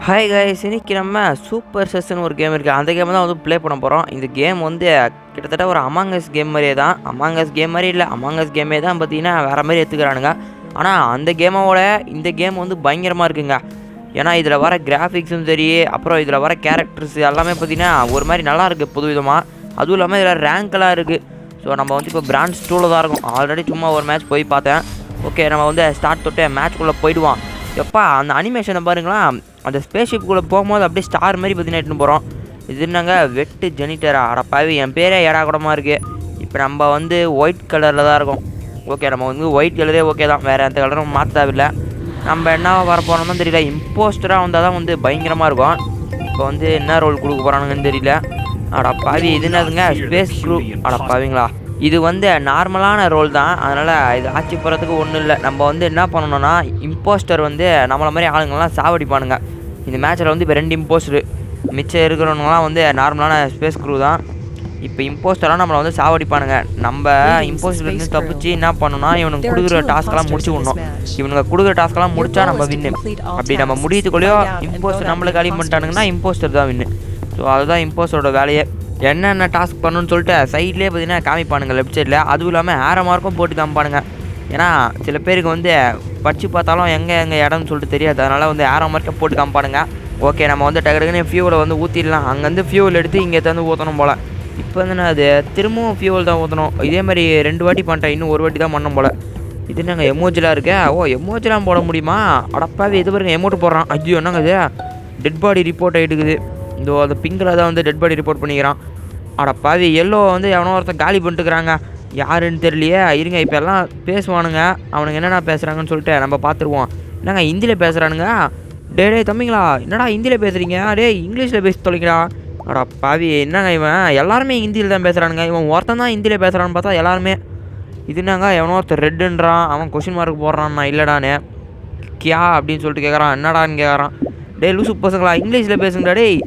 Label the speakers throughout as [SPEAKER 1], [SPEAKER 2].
[SPEAKER 1] Hi guys, இன்னைக்கு நம்ம super செஸ்ன்னு ஒரு கேம் இருக்குது. அந்த கேம் தான் வந்து ப்ளே பண்ண போகிறோம். இந்த கேம் வந்து கிட்டத்தட்ட ஒரு அமாங்கஸ் கேம் மாதிரியே தான். அமாங்கஸ் கேம் மாதிரி இல்லை, அமாங்கஸ் கேமே தான் பார்த்தீங்கன்னா வேறு மாதிரி எடுத்துக்கிறானுங்க. ஆனால் அந்த கேமோட இந்த கேம் வந்து பயங்கரமாக இருக்குங்க. ஏன்னா இதில் வர கிராஃபிக்ஸும் சரி, அப்புறம் இதில் வர கேரக்டர்ஸ் எல்லாமே பார்த்தீங்கன்னா ஒரு மாதிரி நல்லா இருக்குது புதுவிதமாக. அதுவும் இல்லாமல் இதில் ரேங்க்கெல்லாம் இருக்குது. ஸோ நம்ம வந்து இப்போ பிரான்ச் 2ல் தான் இருக்கும். ஆல்ரெடி சும்மா ஒரு மேட்ச் போய் பார்த்தேன். ஓகே, நம்ம வந்து ஸ்டார்ட் தொட்டு மேட்ச்குள்ளே போயிடுவோம். எப்பா அந்த அனிமேஷனை பாருங்களா, அந்த ஸ்பேஸ்ஷிப்புக்குள்ளே போகும்போது அப்படியே ஸ்டார் மாதிரி பார்த்தீங்கன்னா எடுத்துன்னு போகிறோம். இது என்னங்க வெட்டு ஜெனிட்டரா, அடப்பாவி என் பேரே ஏடா கூடமாக இருக்குது. இப்போ நம்ம வந்து ஒயிட் கலரில் தான் இருக்கும். ஓகே, நம்ம வந்து ஒயிட் கலரே ஓகே தான், வேறு எந்த கலரும் மாற்ற தேவையில்லை. நம்ம என்ன வர போகிறோம்னு தெரியல. இம்போஸ்டராக வந்தால் தான் வந்து பயங்கரமாக இருக்கும். இப்போ வந்து என்ன ரோல் கொடுக்க போகிறானுங்கன்னு தெரியல. அடப்பாவி இது என்னதுங்க, ஸ்பேஸ் க்ரூ. அடப்பாவிங்களா, இது வந்து நார்மலான ரோல் தான். அதனால் இது ஆட்சி போகிறதுக்கு ஒன்றும் இல்லை. நம்ம வந்து என்ன பண்ணணும்னா, இம்போஸ்டர் வந்து நம்மளை மாதிரி ஆளுங்கள்லாம் சாவடிப்பானுங்க. இந்த மேட்சில் வந்து இப்போ 2 இம்போஸ்டரு, மிச்சம் இருக்கிறவங்களாம் வந்து நார்மலான ஸ்பேஸ் க்ரூ தான். இப்போ இம்போஸ்டராக நம்மளை வந்து சாவடிப்பானுங்க. நம்ம இம்போஸ்டர்லேருந்து தப்பிச்சு என்ன பண்ணணும்னா, இவனுக்கு கொடுக்குற டாஸ்க்கெல்லாம் முடிச்சு விடணும். இவனுங்க கொடுக்குற டாஸ்க்கெல்லாம் முடித்தா நம்ம வின்னு. அப்படி நம்ம முடியத்துக்குள்ளேயோ இம்போஸ்டர் நம்மளுக்கு அலி பண்ணிட்டானுங்கன்னா இம்போஸ்டர் தான் வின்னு. ஸோ அதுதான் இம்போஸ்டரோட வேலையே. என்னென்ன டாஸ்க் பண்ணணும்னு சொல்லிட்டு சைட்லேயே பார்த்தீங்கன்னா காமிப்பானுங்க லெஃப்ட் சைடில். அதுவும் இல்லாமல் ஏரோ மார்க்கும் போட்டு காமிப்பானுங்க. ஏன்னா சில பேருக்கு வந்து படித்து பார்த்தாலும் எங்கே இடம்னு சொல்லிட்டு தெரியாது. அதனால் வந்து ஏரோ மார்க்கை போட்டு காமிப்பானுங்க. ஓகே, நம்ம வந்து டக்குன்னு ஃபியூவலை வந்து ஊற்றிடலாம். அங்கேருந்து ஃபியூவல் எடுத்து இங்கே தந்து ஊற்றணும் போல். இப்போ வந்து அது திரும்பவும் ஃபியூவல் தான் ஊற்றணும். இதே மாதிரி 2 வாட்டி பண்ணிட்டேன், இன்னும் ஒரு வாட்டி தான் பண்ணணும் போல். இது என்னங்க எமோஜிலாம் இருக்கே. ஓ, எமோஜிலாம் போட முடியுமா? அடப்பாவே இது பாருங்க, எமோட்டு போடுறான். ஐயோ என்னங்க இது, டெட் பாடி ரிப்போர்ட் ஆகிட்டுக்குது. இந்த அந்த பிங்கில் தான் வந்து டெட் பாடி ரிப்போர்ட் பண்ணிக்கிறான். அடப்பாவி எல்லோ வந்து எவனோ ஒருத்தன் காலி பண்ணிட்டுக்கிறாங்க. யாருன்னு தெரியலையே. இருங்க, இப்போ எல்லாம் பேசுவானுங்க. அவனுங்க என்னென்ன பேசுகிறாங்கன்னு சொல்லிட்டு நம்ம பார்த்துருவோம். என்னங்க ஹிந்தியில் பேசுகிறானுங்க. டே தம்பிங்களா, என்னடா ஹிந்தியில் பேசுகிறீங்க? இங்கிலீஷில் பேசி தொலைக்கிறா. அடப்பாவி என்னங்க இவன் எல்லாருமே ஹிந்தியில் தான் பேசுகிறானுங்க. இவன் ஒருத்தன் தான் ஹிந்தியில் பேசுகிறான்னு பார்த்தா எல்லாருமே. இது என்னங்க எவனோ ஒருத்தர் ரெட்டுன்றான். அவன் கொஷின் மார்க் போடுறான். நான் இல்லைடானே கியா அப்படின்னு சொல்லிட்டு கேட்குறான். என்னடான்னு கேட்குறான். லூசு பசங்களா, இங்கிலீஷில் பேசுங்கடா டேய்.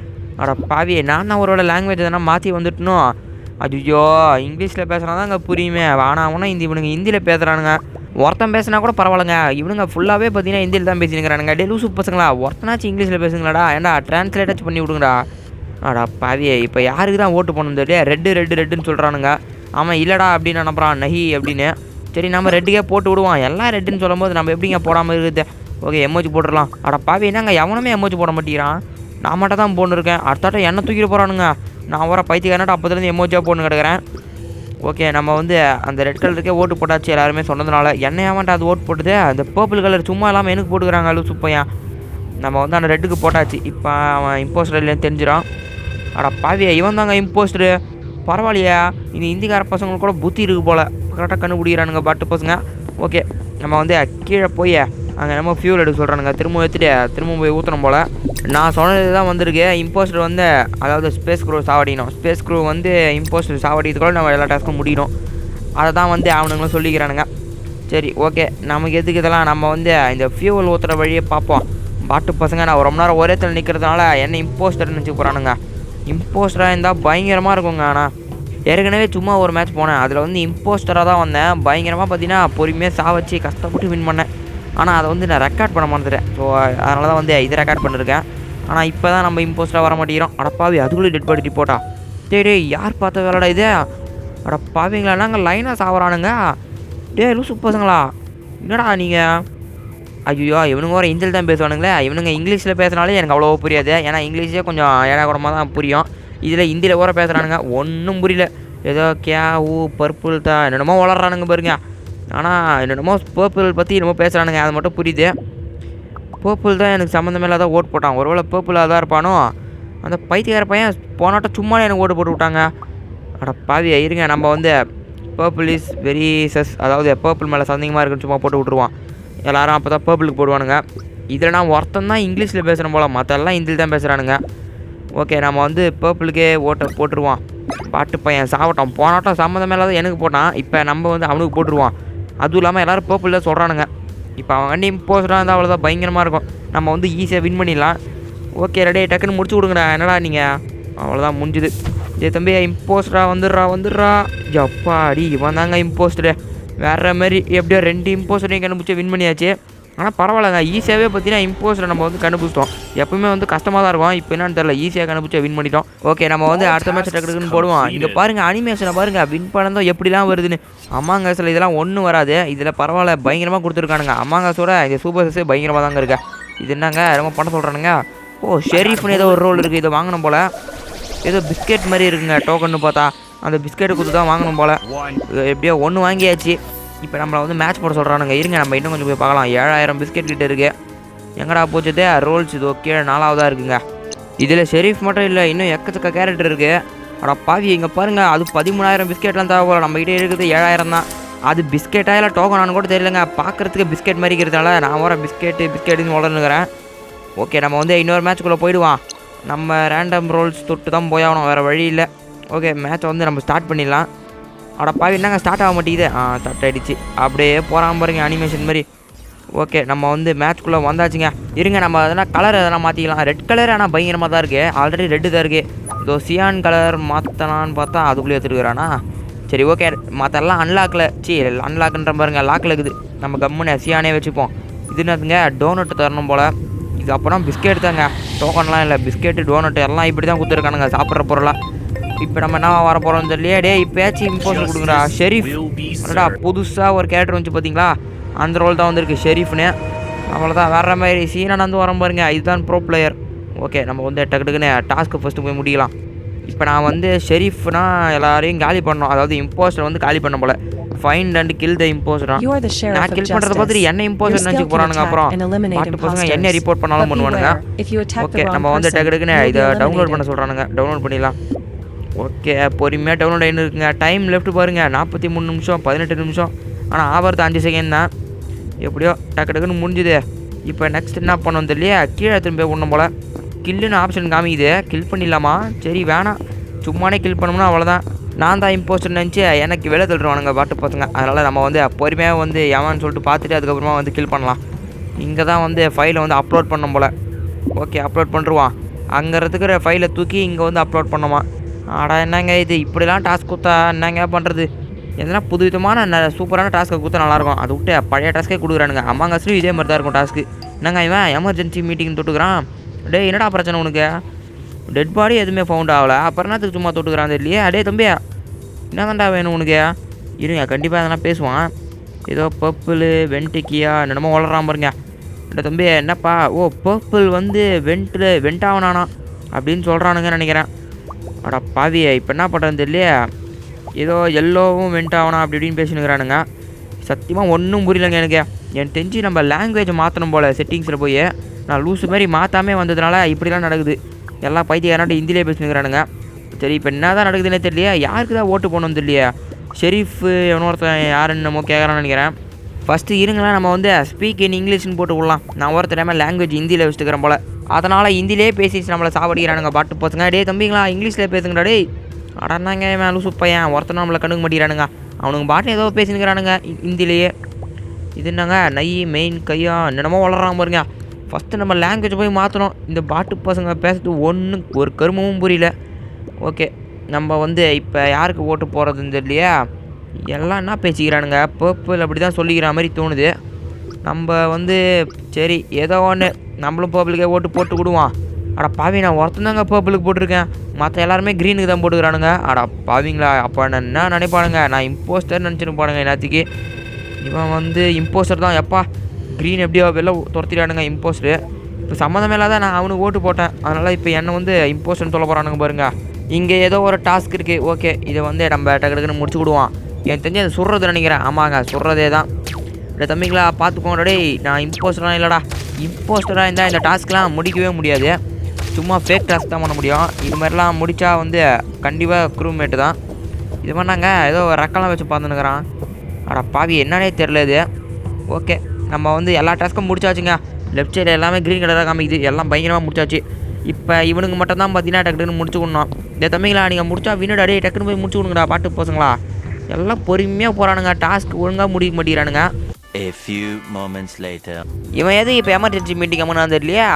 [SPEAKER 1] அடப்பாவியே, நான் தான் ஒருவேளை லாங்குவேஜ் எதனா மாற்றி வந்துட்டணும். ஐயோ, இங்கிலீஷில் பேசுனா தான் இங்கே புரியுமே. ஆனால் இவனுங்க ஹிந்தியில் பேசுகிறானுங்க. ஒருத்தன் பேசுனா கூட பரவாயில்லைங்க, இவனுங்க ஃபுல்லாகவே பார்த்தீங்கன்னா ஹிந்தியில் தான் பேசினுங்கிறானுங்க. லூசு பசங்களா, ஒருத்தனாச்சும் இங்கிலீஷில் பேசுங்களாடா. ஏன்டா ட்ரான்ஸ்லேட்டாச்சும் பண்ணி விடுங்கடா. அடப்பாவியே, இப்போ யாருக்கு தான் ஓட்டு பண்ணணும் தெரியல. ரெட்டுன்னு சொல்கிறானுங்க. அவன் இல்லைடா அப்படின்னு நினப்புறான், நஹி அப்படின்னு. சரி, நம்ம ரெட்டுக்கே போட்டு விடுவான். எல்லாம் ரெட்டுன்னு சொல்லும் போது நம்ம எப்படிங்க போடாமல் இருக்குது. ஓகே, எமோஜி போட்டுடலாம். அடப்பாவி என்னங்க எவனுமே எமோஜி போட மாட்டேங்கிறான். நான் மட்டும் தான் போட்டுருக்கேன். அடுத்தாட்டம் என்ன தூக்கிட்டு போகிறானுங்க. நான் வர பைத்தியக்காரனாட்ட அப்போதுலேருந்து எமோஜியாக போட்டு கிடக்கிறேன். ஓகே, நம்ம வந்து அந்த ரெட் கலருக்கே ஓட்டு போட்டாச்சு எல்லாருமே சொன்னதுனால. என்ன ஏமாட்டா அது ஓட்டு போட்டுது. அந்த பர்பிள் கலர் சும்மா இல்லாமல் எனக்கு போட்டுக்கிறாங்க லூசு பையன். நம்ம வந்து அந்த ரெட்டுக்கு போட்டாச்சு. இப்போ அவன் இம்போஸ்டர் இல்லைன்னு தெரிஞ்சிடான். பாவியா, இவன் தாங்க இம்போஸ்டரு. பரவாயில்லையா, இந்த இந்திக்கார பசங்களுக்கு கூட புத்தி இருக்குது போல். கரெக்டாக கண்டுபிடிக்கிறானுங்க பாட்டு பசங்க. ஓகே, நம்ம வந்து கீழே போய் அங்கே நம்ம ஃபியூல் எடுக்க சொல்கிறானுங்க. திரும்ப எடுத்துகிட்டு திரும்ப போய் ஊற்றணும் போல். நான் சொன்னது தான் வந்திருக்கு. இம்போஸ்டர் வந்து அதாவது ஸ்பேஸ் க்ரூ சாவடிக்கணும். ஸ்பேஸ் க்ரூ வந்து இம்போஸ்டர் சாவடிக்கிறதுக்குள்ள நம்ம எல்லா டாஸ்க்கும் முடியணும். அதை தான் வந்து அவனுங்களும் சொல்லிக்கிறானுங்க. சரி, ஓகே, நமக்கு எதுக்கு இதெல்லாம், நம்ம வந்து இந்த ஃபியூவல் ஊற்றுற வழியை பார்ப்போம். பாட்டு பசங்க நான் ரொம்ப நேரம் ஒரே தலை நிற்கிறதுனால என்ன இம்போஸ்டர்னு நினச்சி போகிறானுங்க. இம்போஸ்டராக இருந்தால் பயங்கரமாக இருக்குங்க. ஆனால் ஏற்கனவே சும்மா ஒரு மேட்ச் போனேன், அதில் வந்து இம்போஸ்டராக தான் வந்தேன். பயங்கரமாக பார்த்தீங்கன்னா பொறுமையாக சாவச்சு கஷ்டப்பட்டு வின் பண்ணேன். ஆனால் அதை வந்து நான் ரெக்கார்ட் பண்ண மாட்டேறேன். ஸோ அதனால தான் வந்து இதை ரெக்கார்ட் பண்ணியிருக்கேன். ஆனால் இப்போ தான் நம்ம இம்போஸ்டராக வர மாட்டேங்கிறோம். அடப்பாவி, அதுக்குள்ளே டெட் பாடி ரிப்போர்ட்டா? டே யார் பார்த்த வேலைடா இது? அடப்பாவிங்களா, நாங்கள் லைனாக சாவறானுங்க. லூசு பசங்களா, என்னடா நீங்கள்? ஐயோ, இவனுங்க ஒரு ஹிந்தியில் தான் பேசுவானுங்களே. இவனுங்க இங்கிலீஷில் பேசுனாலே எனக்கு அவ்வளோ புரியாது. ஏன்னா இங்கிலீஷே கொஞ்சம் ஏடாகுடமாக தான் புரியும். இதில் ஹிந்தியில் கூட பேசுகிறானுங்க, ஒன்றும் புரியல. ஏதோ கே ஊ பர்பிள் தான் என்னென்னமோ வளர்றானுங்க பாருங்க. ஆனால் என்னென்னமோ பர்பிள் பற்றி என்னமோ பேசுகிறானுங்க, அது மட்டும் புரியுது. பர்பிள் தான் எனக்கு சம்மந்தமே இல்லாத ஓட்டு போட்டான். ஒருவேளை பர்பிளாக தான் இருப்பானோ. அந்த பைத்தியக்கார பையன் போனாட்டம் சும்மா எனக்கு ஓட்டு போட்டு விட்டாங்க. பாவியா, இருங்க, நம்ம வந்து பர்பிள் இஸ் வெரி சஸ், அதாவது பர்பிள் மேலே சந்தேகமாக இருக்குன்னு சும்மா போட்டு விட்ருவான். எல்லோரும் அப்போ தான் பர்பிளுக்கு போடுவானுங்க. இதில் நான் ஒருத்தன் தான் இங்கிலீஷில் பேசுகிறேன் போல், மற்றெல்லாம் ஹிந்தியில் தான் பேசுகிறானுங்க. ஓகே, நம்ம வந்து பர்பிளுக்கே ஓட்டை போட்டுருவான். பாட்டு பையன் சாவட்டம். போனாட்டம் சம்மந்தமே இல்லாத எனக்கு போட்டான். இப்போ நம்ம வந்து அவனுக்கு போட்டுருவான். அதுவும் இல்லாமல் எல்லோரும் பர்பிளில் சொல்கிறானுங்க. இப்போ அவன் வண்டி இம்போஸ்டராக இருந்தால் அவ்வளோதான் பயங்கரமாக இருக்கும். நம்ம வந்து ஈஸியாக வின் பண்ணிடலாம். ஓகே, ரெடி, டக்குன்னு முடிச்சு விடுங்கடா. என்னடா நீங்கள், அவ்வளோதான் முடிஞ்சுது. தம்பி இம்போஸ்டராக வந்துடுறா. ஜப்பாடி, இவன் தாங்க இம்போஸ்டரு. வேறு மாதிரி எப்படியோ 2 இம்போஸ்டரையும் கண்டுபிடிச்சி வின் பண்ணியாச்சு. ஆனால் பரவாயில்லங்க, ஈஸியாகவே பார்த்தீங்கன்னா இம்போஸ்டரை நம்ம வந்து கண்டுபிடிச்சிட்டோம். எப்பவுமே வந்து கஷ்டமாக தான் இருக்கும், இப்போ என்னன்னு தெரியல, ஈஸியாக கண்டுபிடிச்சா வின் பண்ணிட்டோம். ஓகே, நம்ம வந்து அடுத்த மேட்ச் டக்குன்னு போடுவோம். இங்கே பாருங்கள் அனிமேஷனை பாருங்கள், வின் பண்ணதும் எப்படிலாம் வருதுன்னு. அமாங்கஸில் இதெல்லாம் ஒன்றும் வராது, இதில் பரவாயில்ல பயங்கரமாக கொடுத்துருக்கானுங்க. அமாங்கஸோட இந்த சூப்பர் சஸ்ஸே பயங்கரமாக தாங்க இருக்கா. இது என்னங்க ரொம்ப பண்ண சொல்கிறானுங்க. ஓ, ஷெரீஃப்னு ஏதோ ஒரு ரோல் இருக்குது, இதை வாங்கணும் போல். ஏதோ பிஸ்கெட் மாதிரி இருக்குங்க டோக்கன்னு பார்த்தா, அந்த பிஸ்கெட்டை கொடுத்து தான் வாங்கணும் போல். எப்படியோ ஒன்று வாங்கியாச்சு. இப்போ நம்மளை வந்து மேட்ச் போட சொல்கிறானுங்க. இருங்க நம்ம இன்னும் கொஞ்சம் போய் பார்க்கலாம். 7000 பிஸ்கெட் கிட்டே இருக்குது. எங்கடா போச்சதே ரோல்ஸ் இதோ கீழே 4வதாக இருக்குங்க. இதில் ஷெரீஃப் மட்டும் இல்லை, இன்னும் எக்கச்சக்க கேரக்டர் இருக்குது. அட பாவி, இங்கே பாருங்கள், அது 13,000 பிஸ்கெட்லாம் தேவைப்போல. நம்மகிட்டே இருக்குது 7000 தான். அது பிஸ்கெட்டாக இல்லை டோக்கனானு கூட தெரியலங்க, பார்க்குறதுக்கு பிஸ்கெட் மாதிரி இருக்கிறதால நான் வர பிஸ்கெட்டுன்னு வளர்ந்துக்கிறேன். ஓகே, நம்ம வந்து இன்னொரு மேட்ச்சுக்குள்ளே போயிடுவான். நம்ம ரேண்டம் ரோல்ஸ் தொட்டு தான் போயாகணும், வேறு வழி இல்லை. ஓகே, மேட்ச்சை வந்து நம்ம ஸ்டார்ட் பண்ணிடலாம். அட பாவி, என்னங்க ஸ்டார்ட் ஆக மாட்டேங்குது. ஸ்டார்ட் ஆகிடுச்சு. அப்படியே போகிறான் பாருங்க அனிமேஷன் மாதிரி. ஓகே, நம்ம வந்து மேட்ச்க்குள்ளே வந்தாச்சுங்க. இருங்க நம்ம அதெல்லாம் கலர் எதனா மாற்றிக்கலாம். ரெட் கலர் ஆனால் பயங்கரமாக தான் இருக்குது, ஆல்ரெடி ரெட்டு தான் இருக்குது. இதோ சியான் கலர் மாற்றலான்னு பார்த்தா அதுக்குள்ளே எடுத்துருக்குறானா. சரி ஓகே, மற்றெல்லாம் அன்லாக்கில் அன்லாக்குன்ற பாருங்க லாக்கில் இருக்குது. நம்ம கம்முன்னு சியானே வச்சுப்போம். இது என்னதுங்க, டோனட்டு தரணும் போல். இது அப்புறம் பிஸ்கெட் தாங்க, டோக்கன்லாம் இல்லை. பிஸ்கெட்டு டோனட்டு எல்லாம் இப்படி தான் கொடுத்துருக்கானுங்க சாப்பிட்ற பொருளாக. இப்போ நம்ம என்ன வர போகிறோம்னு தெரியலையே. டே இப்போயாச்சும் இம்போஸ்டர் கொடுக்குறா. ஷெரீஃப் அடா, புதுசாக ஒரு கேரக்டர் வந்துச்சு பார்த்தீங்களா, அந்த ரோல் தான் வந்திருக்கு ஷெரீஃப்னு. அவ்வளோதான், வேற மாதிரி சீனாக வந்து வரோம் பாருங்க. இதுதான் ப்ரோ பிளேயர். ஓகே, நம்ம வந்து டக்குன்னு டாஸ்க்கு ஃபஸ்ட்டு போய் முடிக்கலாம். இப்போ நான் வந்து ஷெரீஃப்னா எல்லாரையும் காலி பண்ணோம், அதாவது இம்போஸ்டர் வந்து காலி பண்ண போல. Find and kill the impostor. நான் கில் பண்ணுறத பார்த்துட்டு என்ன இம்போஸ்டர் நினச்சி போகிறானுங்க. அப்புறம் பாட்டு பசங்க என்ன ரிப்போர்ட் பண்ணாலும் பண்ணுவானுங்க. ஓகே, நம்ம வந்து டக்குன்னு இதை டவுன்லோட் பண்ண சொல்கிறானுங்க. டவுன்லோட் பண்ணிடலாம். ஓகே, பொறுமையாக டவுன்லோட் ஆகின்னு இருக்குங்க. டைம் லெஃப்ட் பாருங்கள் 43 நிமிஷம் 18 நிமிஷம். ஆனால் ஆவறது 5 செகண்ட் தான். எப்படியோ டக்குன்னு முடிஞ்சுது. இப்போ நெக்ஸ்ட் என்ன பண்ணணும் தெரியலையே, கீழே திரும்ப ஒன்றும் போல் கில்லுன்னு ஆப்ஷன் காமிக்குது. கில் பண்ணிடலாமா? சரி வேணாம், சும்மானே கில் பண்ணோம்னா அவ்வளோதான். நான் தான் இம்போஸ்டர் நினச்சி எனக்கு வெளில தள்ளுவானுங்க பாட்டு பசங்க. அதனால் நம்ம வந்து பொறுமையாக வந்து எவன்னு சொல்லிட்டு பார்த்துட்டு அதுக்கப்புறமா வந்து கில் பண்ணலாம். இங்கே தான் வந்து ஃபைலை வந்து அப்லோட் பண்ணோம் போல். Okay, upload பண்ணுருவான். அங்கே இருக்கிற ஃபைலை தூக்கி இங்கே வந்து அப்லோட் பண்ணுமா. ஆடா, என்னங்க இது இப்படிலாம் டாஸ்க் கொடுத்தா என்னங்க பண்ணுறது? எதனா புது விதமான சூப்பரான டாஸ்க்கை கொடுத்தா நல்லாயிருக்கும். அதை விட்டு பழைய டாஸ்க்கே கொடுக்குறானுங்க. அமாங்கஸ்லையும் இதே மாதிரி தான் இருக்கும் டாஸ்க்கு. என்னங்க இவன் எமர்ஜென்சி மீட்டிங் தொட்டுக்கிறான். டே என்னடா பிரச்சனை உனக்கு? டெட் பாடி எதுவுமே ஃபவுண்ட் ஆகலை, அப்புறம் என்னத்துக்கு சும்மா தொட்டுக்கிறான் இல்லையே. அடே தம்பி, என்ன தான்டா வேணும் உனக்கு? இருங்க கண்டிப்பாக எதனா பேசுவான். ஏதோ பர்பிள் வென்டிக்கியா என்னமோ வளர்றான் பாருங்க. அடே தம்பி என்னப்பா? ஓ, பர்பிள் வந்து வெண்ட் ஆகணானா அப்படின்னு சொல்கிறானுங்கன்னு நினைக்கிறேன். அட பாவியே, இப்போ என்ன பண்ணுறது இல்லையே. ஏதோ எல்லோவும் வெண்ட் ஆகணும் அப்படி இப்படின்னு பேசினுக்கிறானுங்க. சத்தியமாக ஒன்றும் புரியலைங்க எனக்கு. எனக்கு தெரிஞ்சு நம்ம லாங்குவேஜை மாற்றணும் போல் செட்டிங்ஸில் போய். நான் லூஸு மாதிரி மாற்றாமே வந்ததுனால இப்படிலாம் நடக்குது. எல்லாம் பைத்தியக்காரன்ட்டு ஹிந்திலே பேசினுக்கிறானுங்க. சரி இப்போ என்ன தான் நடக்குதுன்னே தெரியலையே. யாருக்கு தான் ஓட்டு போகணும் தெரியலையே. ஷெரீஃபு எவனொருத்தன் யாருன்னு நம்ம கேட்குறான்னு நினைக்கிறேன். ஃபஸ்ட்டு இருங்களா, நம்ம வந்து ஸ்பீக் இன் இங்கிலீஷ்னு போட்டு விடலாம். நான் ஒருத்தர் டைம் லாங்குவேஜ் ஹிந்தியில் வச்சுக்கிறேன் போல். அதனால் ஹிந்திலே பேசி நம்மளை சாவடிக்கிறானுங்க பாட்டு பசங்க. டே தம்பிங்களா இங்கிலீஷில் பேசுங்கடா. டே அடனாங்க மேலும் சூப்பையன் ஒருத்தனை நம்மளை கண்டுக்க மாட்டேங்கிறானுங்க. அவனுங்க பாட்டு ஏதோ பேசினுக்கிறானுங்க ஹிந்திலேயே. இது என்னங்க நை மெயின் கையா என்னமோ வளர்றான் பாருங்க. ஃபஸ்ட்டு நம்ம லாங்குவேஜ் போய் மாற்றணும். இந்த பாட்டு பசங்க பேசுறது ஒரு கருமமும் புரியல. ஓகே, நம்ம வந்து இப்போ யாருக்கு ஓட்டு போகிறதுன்னு தெரியலையா. எல்லாம் என்ன பேசிக்கிறானுங்க, பர்பிள் அப்படி தான் சொல்லிக்கிற மாதிரி தோணுது. நம்ம வந்து சரி ஏதோ ஒன்று நம்மளும் பர்பிளுக்கே ஓட்டு போட்டு விடுவான். அட பாவி, நான் ஒருத்தந்தாங்க பர்பிளுக்கு போட்டிருக்கேன், மற்ற எல்லாருமே க்ரீனுக்கு தான் போட்டுக்கிறானுங்க. அட பாவிங்களா, அப்போ என்ன நினைப்பானுங்க, நான் இம்போஸ்டர் நினச்சின்னு போனாங்க எல்லாத்துக்கு. இவன் வந்து இம்போஸ்டர் தான். எப்பா க்ரீன் எப்படியோ வெளில துரத்திடானுங்க இம்போஸ்டரு. இப்போ சம்மந்தமே இல்லாத நான் அவனுக்கு ஓட்டு போட்டேன், அதனால் இப்போ என்னை வந்து இம்போஸ்டர்னு சொல்ல போகிறானுங்க பாருங்க. இங்கே ஏதோ ஒரு டாஸ்க் இருக்குது. ஓகே, இதை வந்து நம்ம டக்குன்னு முடிச்சு விடுவான். எனக்கு தெரிஞ்சு அதை சுடுறது நினைக்கிறேன். ஆமாங்க, சுடுறதே தான். இல்லை தம்பிங்களா பார்த்துக்கோங்க. டே நான் இம்போஸ்டராக இல்லைடா. இம்போஸ்டராக இருந்தால் இந்த டாஸ்க்லாம் முடிக்கவே முடியாது. சும்மா ஃபேக் டாஸ்க் தான் பண்ண முடியும். இது மாதிரிலாம் முடித்தா வந்து கண்டிப்பாக க்ரூமேட்டு தான். இது பண்ணாங்க ஏதோ ரெக்கெல்லாம் வச்சு பார்த்துன்னுக்குறான். அட பாவி, என்னன்னே தெரில இது. ஓகே, நம்ம வந்து எல்லா டாஸ்க்கும் முடிச்சாச்சுங்க. லெஃப்ட் சைடில் எல்லாமே க்ரீன் கலராக காமிக்குது. எல்லாம் பயங்கரமாக முடிச்சாச்சு. இப்போ இவனுக்கு மட்டும் தான் பார்த்தீங்கன்னா டக்குன்னு முடிச்சு விடணும். இந்த தம்பிங்களா நீங்கள் முடிச்சா வினுடா. டே டக்குன்னு போய் முடிச்சு விடுங்கடா பாட்டு பசங்களா. எல்லாம் பொறுமையாக போகிறானுங்க, டாஸ்க் ஒழுங்காக முடிக்க மாட்டேங்கிறானுங்க.
[SPEAKER 2] A few moments later.
[SPEAKER 1] இவன் எது இப்போ எமர்ஜென்சி மீட்டிங் அம்மனாது இல்லையா.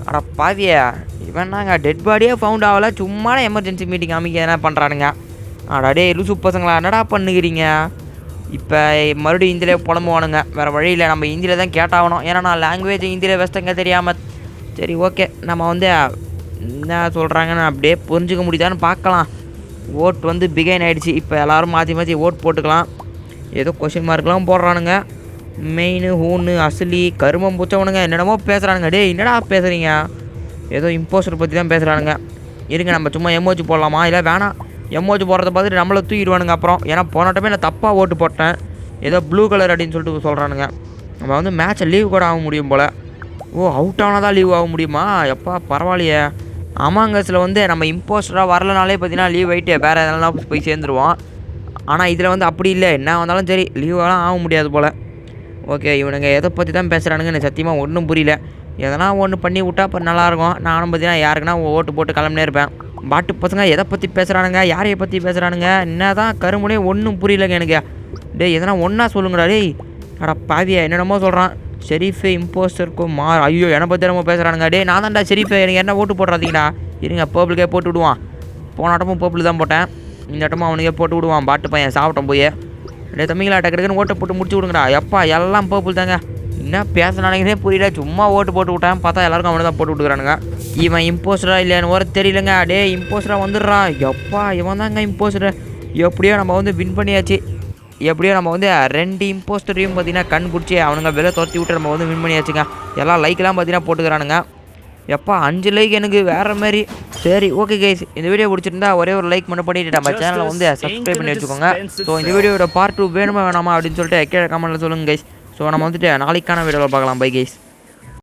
[SPEAKER 1] அட பாவியா, இவன் நாங்கள் டெட் பாடியே ஃபவுண்ட் ஆகலை, சும்மா எமர்ஜென்சி மீட்டிங் அமைக்க என்ன பண்ணுறானுங்க. அடா டே லூசு பசங்களா என்னடா பண்ணுகிறீங்க? இப்போ மறுபடியும் ஹிந்திலே புலம்புவானுங்க, வேறு வழியில் நம்ம ஹிந்தியில் தான் கேட்டாகணும். ஏன்னா நான் லாங்குவேஜ் ஹிந்தியில் வெஸ்டங்க தெரியாமல். சரி ஓகே, நம்ம வந்து என்ன சொல்கிறாங்கன்னு அப்படியே புரிஞ்சுக்க முடியுதான்னு பார்க்கலாம். ஓட் வந்து பிகைன் ஆகிடுச்சு. இப்போ எல்லோரும் மாற்றி மாற்றி ஓட் போட்டுக்கலாம். ஏதோ கொஷின் மார்க்லாம் போடுறானுங்க. மெயின் ஹூன்னு அசலி கருமம் பூச்சவனுங்க என்னென்னமோ பேசுகிறானுங்க. டே என்னடா பேசுகிறீங்க? ஏதோ இம்போஸ்டர் பற்றி தான் பேசுகிறானுங்க. இருங்க நம்ம சும்மா எமோஜி போடலாமா? இல்லை வேணாம், எமோஜி போடுறத பார்த்துட்டு நம்மளை தூக்கிடுவானுங்க அப்புறம். ஏன்னா போனாட்டமே நான் தப்பாக ஓட்டு போட்டேன். ஏதோ ப்ளூ கலர் அப்படின்னு சொல்லிட்டு சொல்கிறானுங்க. நம்ம வந்து மேட்சை லீவ் கூட ஆக முடியும் போல். ஓ, அவுட் ஆனால் தான் லீவ் ஆக முடியுமா? எப்பா பரவாயில்லையே. அமாங்கஸில் வந்து நம்ம இம்போஸ்டராக வரலனாலே பார்த்தீங்கன்னா லீவ் ஆகிட்டு வேறு எதனா போய் சேர்ந்துருவோம். ஆனால் இதில் வந்து அப்படி இல்லை, என்ன வந்தாலும் சரி லீவெல்லாம் ஆக முடியாது போல். ஓகே, இவனுங்க எதை பற்றி தான் பேசுகிறானுங்க எனக்கு சத்தியமாக ஒன்றும் புரியல. எதனா ஒன்று பண்ணி விட்டா இப்போ நல்லாயிருக்கும். நானும் பார்த்தீங்கன்னா யாருக்குன்னா ஓட்டு போட்டு கிளம்பினே இருப்பேன். பாட்டு பசங்க எதை பற்றி பேசுகிறானுங்க, யாரையை பற்றி பேசுகிறானுங்க, என்ன தான் கருமுனே ஒன்றும் புரியலங்க எனக்கு. டேய் எதனா ஒன்றா சொல்லுங்கடா. டேய் அடா பாவியா, என்னென்னமோ சொல்கிறான். ஷெரீஃபு இம்போஸ்டருக்கும் ஐயோ என்னை பற்றி நம்ம பேசுகிறானுங்க. டே நான் தான்டா ஷெரீஃபு, எனக்கு என்ன ஓட்டு போடுறாதீங்கடா. இருங்க பர்பிளுக்கே போட்டு விடுவான். போன ஆட்டமும் பர்பிள் தான் போட்டேன், இந்த ஆட்டமும் அவனுக்கே போட்டு விடுவான். பாட்டு பையன் சாப்பிட்டோம் போய். டே தம்பிங்களா டக்குன்னு ஓட்டை போட்டு முடிச்சு விடுங்கடா. எப்பா எல்லாம் பர்பிள் தாங்க. என்ன பேசுனானுங்கன்னே புரியல, சும்மா ஓட்டு போட்டு விட்டேன். பார்த்தா எல்லாருக்கும் அவனை தான் போட்டு விட்டுக்கிறானுங்க. இவன் இம்போஸ்டரா இல்லையான்னு ஒரு தெரியலங்க. டே இம்போஸ்டரா வந்துடுறா. எப்பா இவன் தாங்க இம்போஸ்டர். எப்படியோ நம்ம வந்து வின் பண்ணியாச்சு. எப்படியோ நம்ம வந்து 2 இம்போஸ்டரையும் பார்த்தீங்கன்னா கண் பிடிச்சி அவனுங்க வெளில துரத்தி விட்டு நம்ம வந்து வின் பண்ணியாச்சுங்க. எல்லாம் லைக்கெலாம் பார்த்தீங்கன்னா போட்டுக்கிறானுங்க. எப்பா 5 லைக் எனக்கு வேறு மாதிரி. சரி ஓகே கைஸ், இந்த வீடியோ பிடிச்சிருந்தா ஒரே ஒரு லைக் மட்டும் பண்ணிவிட்டு நம்ம சேனலை வந்து சப்ஸ்கிரைப் பண்ணி வச்சுக்கோங்க. ஸோ இந்த வீடியோட பார்ட் 2 வேணுமா வேணாமா அப்படின்னு சொல்லிட்டு கீழே கமெண்ட்டில் சொல்லுங்கள் கைஸ். ஸோ நம்ம வந்துட்டு நாளைக்கான வீடியோவில் பார்க்கலாம். Bye guys.